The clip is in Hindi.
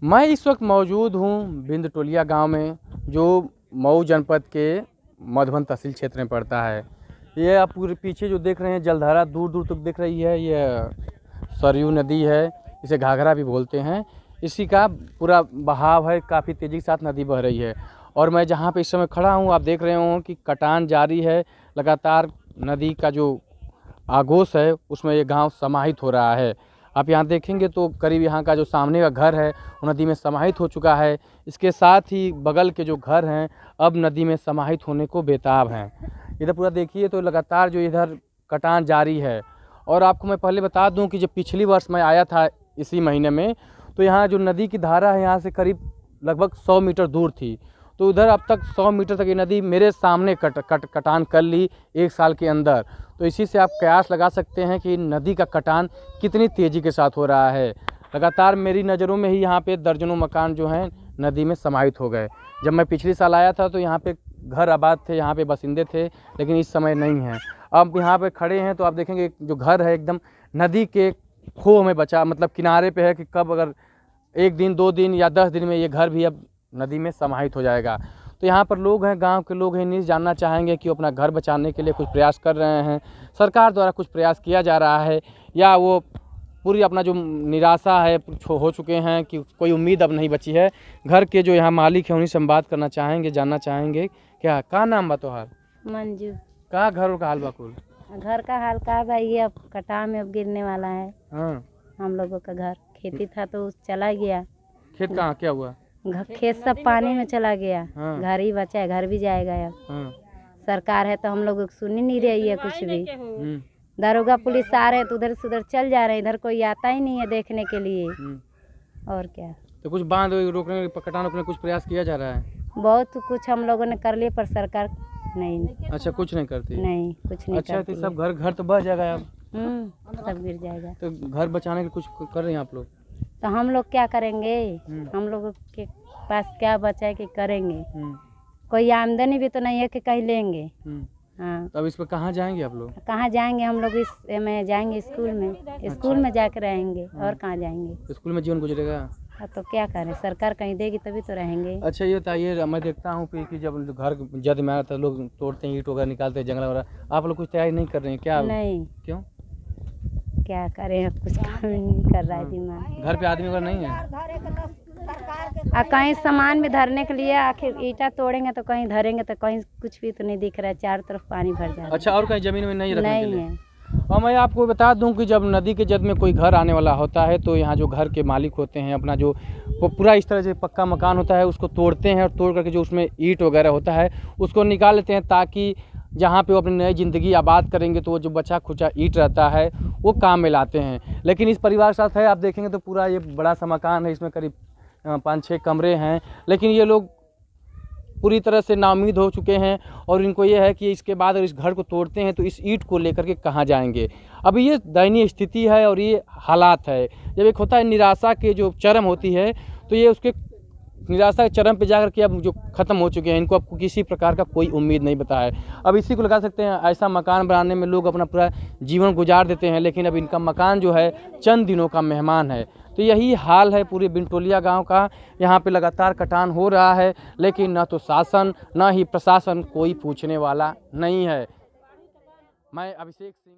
मैं इस वक्त मौजूद हूँ बिंदटोलिया गांव में, जो मऊ जनपद के मधुबन तहसील क्षेत्र में पड़ता है। ये आप पूरे पीछे जो देख रहे हैं जलधारा दूर दूर तक दिख रही है, ये सरयू नदी है, इसे घाघरा भी बोलते हैं। इसी का पूरा बहाव है, काफ़ी तेज़ी के साथ नदी बह रही है। और मैं जहाँ पे इस समय खड़ा हूँ, आप देख रहे हो कि कटान जारी है। लगातार नदी का जो आगोश है उसमें ये गांव समाहित हो रहा है। आप यहाँ देखेंगे तो करीब यहाँ का जो सामने का घर है वो नदी में समाहित हो चुका है। इसके साथ ही बगल के जो घर हैं अब नदी में समाहित होने को बेताब हैं। इधर पूरा देखिए तो लगातार जो इधर कटान जारी है। और आपको मैं पहले बता दूं कि जब पिछली वर्ष मैं आया था इसी महीने में, तो यहाँ जो नदी की धारा है यहाँ से करीब लगभग 100 मीटर दूर थी। तो उधर अब तक 100 मीटर तक ये नदी मेरे सामने कटान कर ली 1 साल के अंदर। तो इसी से आप कयास लगा सकते हैं कि नदी का कटान कितनी तेज़ी के साथ हो रहा है। लगातार मेरी नज़रों में ही यहाँ पे दर्जनों मकान जो हैं नदी में समाहित हो गए। जब मैं पिछले साल आया था तो यहाँ पे घर आबाद थे, यहाँ पे बासिंदे थे, लेकिन इस समय नहीं हैं। अब यहाँ पे खड़े हैं तो आप देखेंगे जो घर है एकदम नदी के खो में बचा, मतलब किनारे पे है कि कब अगर 1 दिन 2 दिन या 10 दिन में ये घर भी अब नदी में समाहित हो जाएगा। तो यहाँ पर लोग हैं, गांव के लोग हैं, नहीं जानना चाहेंगे कि वो अपना घर बचाने के लिए कुछ प्रयास कर रहे हैं, सरकार द्वारा कुछ प्रयास किया जा रहा है, या वो पूरी अपना जो निराशा है हो चुके हैं कि कोई उम्मीद अब नहीं बची है। घर के जो यहाँ मालिक हैं उन्हीं से हम बात करना चाहेंगे, जानना चाहेंगे। क्या का नाम बा तोहार? मंजू। का घर का हाल बा कुल? घर का हाल का भाई, ये अब कटान में अब गिरने वाला है। हाँ। हम लोगों का घर खेती था तो चला गया। खेत कहाँ क्या हुआ? खेत सब पानी में चला गया। हाँ। घर ही बचा है, घर भी जाएगा अब। हाँ। सरकार है तो हम लोग सुन ही नहीं रही है कुछ भी। दारोगा पुलिस आ रहे हैं तो उधर से उधर चल जा रहे हैं, इधर कोई आता ही नहीं है देखने के लिए। और क्या, तो कुछ बांध रोकने कटान रोकने कुछ प्रयास किया जा रहा है? बहुत कुछ हम लोगों ने कर लिए पर सरकार नहीं। अच्छा, कुछ नहीं करती? नहीं, कुछ नहीं अच्छा, करती तो सब घर तो बह जाएगा अब। सब गिर जाएगा। तो घर बचाने के कुछ कर रहे हैं आप लोग? तो हम लोग क्या करेंगे? हम लोगों के पास क्या बचा है कि करेंगे? कोई आमदनी भी तो नहीं है कि कहीं लेंगे। हाँ। तो अब इस पर कहाँ जाएंगे आप लोग? कहाँ जाएंगे हम लोग? इस में जाएंगे स्कूल में। स्कूल में जाकर रहेंगे और कहाँ जाएंगे? स्कूल में जीवन गुजरेगा। अब तो क्या करें, सरकार कहीं देगी तभी तो रहेंगे। अच्छा, ये बताइए, मैं देखता हूँ कि जब घर जद में आता है लोग तोड़ते हैं, ईंट वगैरह निकालते हैं, जंगल वगैरह, आप लोग कुछ तैयारी नहीं कर रहे हैं क्या? नहीं। क्यों? क्या करें, अब कुछ काम नहीं कर रहा है दिमाग। घर पे आदमी वगैरह नहीं है? कहीं सामान भी धरने के लिए, आखिर ईंटा तोड़ेंगे तो कहीं धरेंगे तो कहीं कुछ भी तो नहीं दिख रहा है, चारों तरफ पानी भर जा रहा है। अच्छा, और कहीं जमीन में नहीं रखने के लिए? नहीं है। और मैं आपको बता दूं कि जब नदी के जद में कोई घर आने वाला होता है तो यहाँ जो घर के मालिक होते हैं अपना जो पूरा इस तरह से पक्का मकान होता है उसको तोड़ते हैं, और तोड़ करके जो उसमें ईंट वगैरह होता है उसको निकाल लेते हैं, ताकि जहाँ पे वो अपनी नई ज़िंदगी आबाद करेंगे तो वो जो बचा खुचा ईंट रहता है वो काम में लाते हैं। लेकिन इस परिवार के साथ है, आप देखेंगे तो पूरा ये बड़ा सा मकान है, इसमें करीब 5-6 कमरे हैं, लेकिन ये लोग पूरी तरह से नाउम्मीद हो चुके हैं। और इनको ये है कि इसके बाद अगर इस घर को तोड़ते हैं तो इस ईंट को लेकर के कहाँ जाएंगे। अभी ये दयनीय स्थिति है और ये हालात है। जब एक होता है निराशा के जो चरम होती है, तो ये उसके निराशा के चरम पे जाकर के अब जो ख़त्म हो चुके हैं, इनको अब किसी प्रकार का कोई उम्मीद नहीं बता है। अब इसी को लगा सकते हैं, ऐसा मकान बनाने में लोग अपना पूरा जीवन गुजार देते हैं, लेकिन अब इनका मकान जो है चंद दिनों का मेहमान है। तो यही हाल है पूरे बिंदटोलिया गांव का। यहाँ पे लगातार कटान हो रहा है, लेकिन न तो शासन न ही प्रशासन कोई पूछने वाला नहीं है। मैं अभिषेक सिंह।